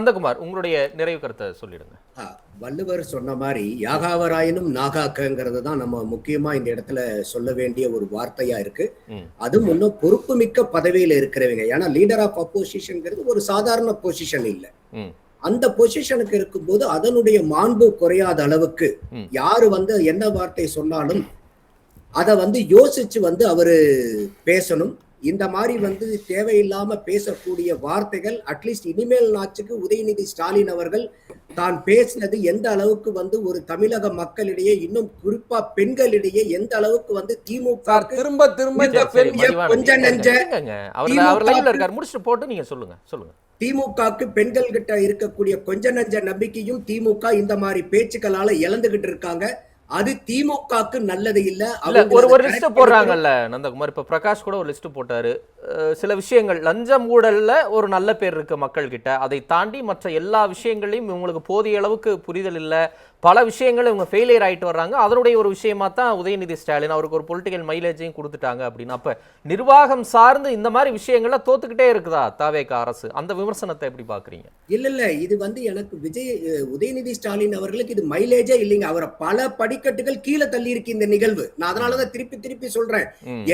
நந்தகுமார், உங்களுடைய நிறைவு கருத்தை சொல்லிடுங்க. வள்ளுவர் சொன்ன மாதிரி யாகாவராயினும் நாகாக்கங்கிறது தான் நம்ம முக்கியமா இந்த இடத்துல சொல்ல வேண்டிய ஒரு வார்த்தையா இருக்கு. அதுவும் இன்னும் பொறுப்பு மிக்க பதவியில இருக்கிறவங்க. ஏன்னா லீடர் ஆஃப் அப்போசிஷன்ங்கிறது ஒரு சாதாரண பொசிஷன் இல்ல. அந்த பொசிஷனுக்கு இருக்கும்போது அதனுடைய மாண்பு குறையாத அளவுக்கு யாரு என்ன வார்த்தை சொன்னாலும் அதை யோசிச்சு அவரு பேசணும். இந்த மாதிரி தேவையில்லாம பேசக்கூடிய வார்த்தைகள் அட்லீஸ்ட் இனிமேல் நாச்சுக்கு உதயநிதி ஸ்டாலின் அவர்கள் தான் பேசினது எந்த அளவுக்கு ஒரு தமிழக மக்களிடையே, இன்னும் குறிப்பா பெண்களிடையே எந்த அளவுக்கு திமுக திரும்ப கொஞ்ச நெஞ்ச திமுகவுக்கு பெண்கள் கிட்ட இருக்கக்கூடிய கொஞ்ச நெஞ்ச நம்பிக்கையும் திமுக இந்த மாதிரி பேச்சுக்களால இழந்துகிட்டு இருக்காங்க. அது திமுகவுக்கு நல்லது இல்ல. ஒரு லிஸ்ட் போடுறாங்கல்ல நந்தகுமார், இப்ப பிரகாஷ் கூட ஒரு லிஸ்ட் போட்டாரு. சில விஷயங்கள் லஞ்சம் ஊழல்ல ஒரு நல்ல பேர் இருக்கு மக்கள் கிட்ட, அதை தாண்டி மற்ற எல்லா விஷயங்களையும் இவங்களுக்கு போதிய அளவுக்கு புரிதல் இல்ல, பல விஷயங்கள் இவங்க ஃபெயிலியர் ஆயிட்டு வர்றாங்க. அதனுடைய ஒரு விஷயமா தான் உதயநிதி ஸ்டாலின் அவருக்கு ஒரு பொலிட்டிக்கல் மைலேஜையும் கொடுத்துட்டாங்க அப்படின்னு. அப்ப நிர்வாகம் சார்ந்து இந்த மாதிரி விஷயங்கள்ல தோத்துக்கிட்டே இருக்குதா தாவேக அரசு? அந்த விமர்சனத்தை எப்படி பாக்குறீங்க? இல்ல இது எனக்கு உதயநிதி ஸ்டாலின் அவர்களுக்கு இது மைலேஜே இல்லைங்க. அவரை பல படிக்கட்டுகள் கீழே தள்ளி இருக்கு இந்த நிகழ்வு. நான் அதனாலதான் திருப்பி சொல்றேன்.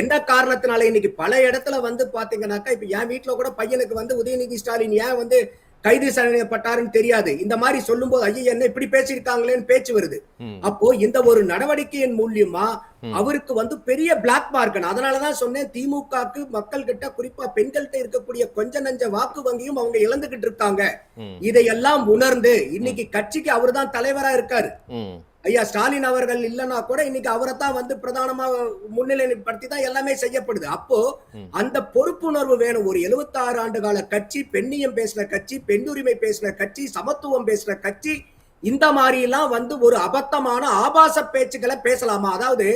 என்ன காரணத்தினால இன்னைக்கு பல இடத்துல பாத்தீங்கன்னாக்கா, இப்ப என் வீட்டுல கூட பையனுக்கு உதயநிதி ஸ்டாலின் ஏன் கைது செய்யப்பட்டாருன்னு தெரியாது. இந்த மாதிரி சொல்லும் போது ஐயா என்ன இப்படி பேசியிருக்காங்களேன்னு பேச்சு வருது. அப்போ இந்த ஒரு நடவடிக்கையின் மூலியமா அவருக்கு பெரிய பிளாக் மார்க். அதனாலதான் சொன்னேன், திமுகவுக்கு மக்கள் கிட்ட குறிப்பா பெண்கள்கிட்ட இருக்கக்கூடிய கொஞ்ச நஞ்ச வாக்கு வங்கியும் அவங்க இழந்துகிட்டு இருக்காங்க. இதையெல்லாம் உணர்ந்து இன்னைக்கு கட்சிக்கு அவர் தான் தலைவரா இருக்காரு. ஐயா ஸ்டாலின் அவர்கள் இல்லைன்னா கூட இன்னைக்கு அவரை தான் பிரதானமா முன்னிலைப்படுத்தி தான் எல்லாமே செய்யப்படுது. அப்போ அந்த பொறுப்புணர்வு வேணும். ஒரு 76 ஆண்டு கால கட்சி, பெண்ணியம் பேசின கட்சி, பெண்ணுரிமை பேசின கட்சி, சமத்துவம் பேசின கட்சி, இந்த மாதிரி எல்லாம் ஒரு அபத்தமான ஆபாச பேச்சுக்களை பேசலாமா? அதாவது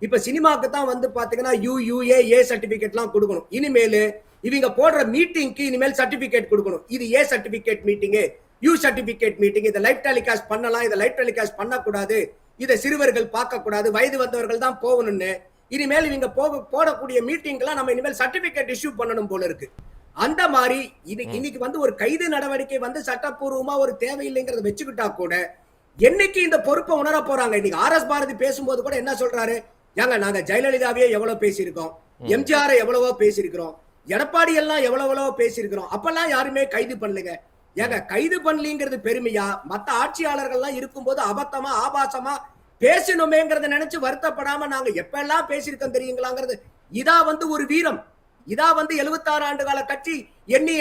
இப்ப சினிமாக்கு தான் பாத்தீங்கன்னா UUA சர்டிபிகேட் எல்லாம் கொடுக்கணும். இனிமேல் இவங்க போடுற மீட்டிங்க்கு இனிமேல் சர்டிபிகேட் கொடுக்கணும். இது ஏ certificate meeting, you certificate meeting, இதை லைவ் டெலிகாஸ்ட் பண்ணலாம், இதை லைவ் டெலிகாஸ்ட் பண்ணக்கூடாது, இதை சிறுவர்கள் பார்க்க கூடாது, வயது வந்தவர்கள் தான் போகணும்னு இனிமேல் இவங்க போடக்கூடிய மீட்டிங்லாம் நம்ம இனிமேல் சர்டிபிகேட் இஷ்யூ பண்ணணும் போல இருக்கு. அந்த மாதிரி இன்னைக்கு ஒரு கைது நடவடிக்கை சட்டப்பூர்வமா ஒரு தேவையில்லைங்கிறத வச்சுக்கிட்டா கூட என்னைக்கு இந்த பொறுப்பை உணர போறாங்க? இன்னைக்கு RS பாரதி பேசும்போது கூட என்ன சொல்றாரு? ஏங்க நாங்க ஜெயலலிதாவே எவ்வளவு பேசியிருக்கோம், எம்ஜிஆர் எவ்வளவோ பேசியிருக்கிறோம், எடப்பாடி எல்லாம் எவ்வளவோ பேசியிருக்கிறோம், அப்பெல்லாம் யாருமே கைது பண்ணலைங்க. ஏங்க கைது பண்ணலிங்கிறது பெருமையா? மத்த ஆட்சியாளர்கள்லாம் இருக்கும்போது அபத்தமா ஆபாசமா பேசணுமேங்கிறத நினைச்சு வருத்தப்படாம நாங்க எப்ப எல்லாம் பேசியிருக்கோம் தெரியுங்களாங்கிறது இதா ஒரு வீரம். இதா 76 ஆண்டு கால கட்சி எண்ணி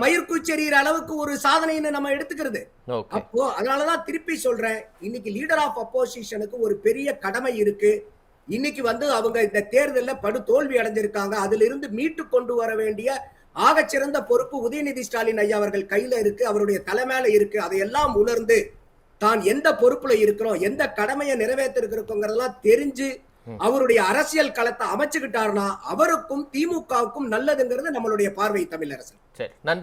மயிர்கூச்செறிகிற அளவுக்கு ஒரு சாதனைன்னு நம்ம எடுத்துக்கிறது. அப்போ அதனாலதான் திருப்பி சொல்றேன், இன்னைக்கு லீடர் ஆஃப் அப்போசிஷனுக்கு ஒரு பெரிய கடமை இருக்கு. இன்னைக்கு அவங்க இந்த தேர்தலில் படு தோல்வி அடைஞ்சிருக்காங்க. அதுல இருந்து மீட்டு கொண்டு வர வேண்டிய ஆகச்சிறந்த பொறுப்பு உதயநிதி ஸ்டாலின் ஐயா அவர்கள் கையில இருக்கு, அவருடைய தலைமையில இருக்கு. அதையெல்லாம் உணர்ந்து தான் எந்த பொறுப்புல இருக்கிறோம், எந்த கடமையை நிறைவேற்றிருக்கிறோங்கிறதெல்லாம் தெரிஞ்சு அவருடைய அரசியல் களத்தை அமைச்சுக்கிட்டாருன்னா அவருக்கும் திமுகவுக்கும் நல்லதுங்கிறது நம்மளுடைய பார்வை தமிழரசன். சரி, நன்றி.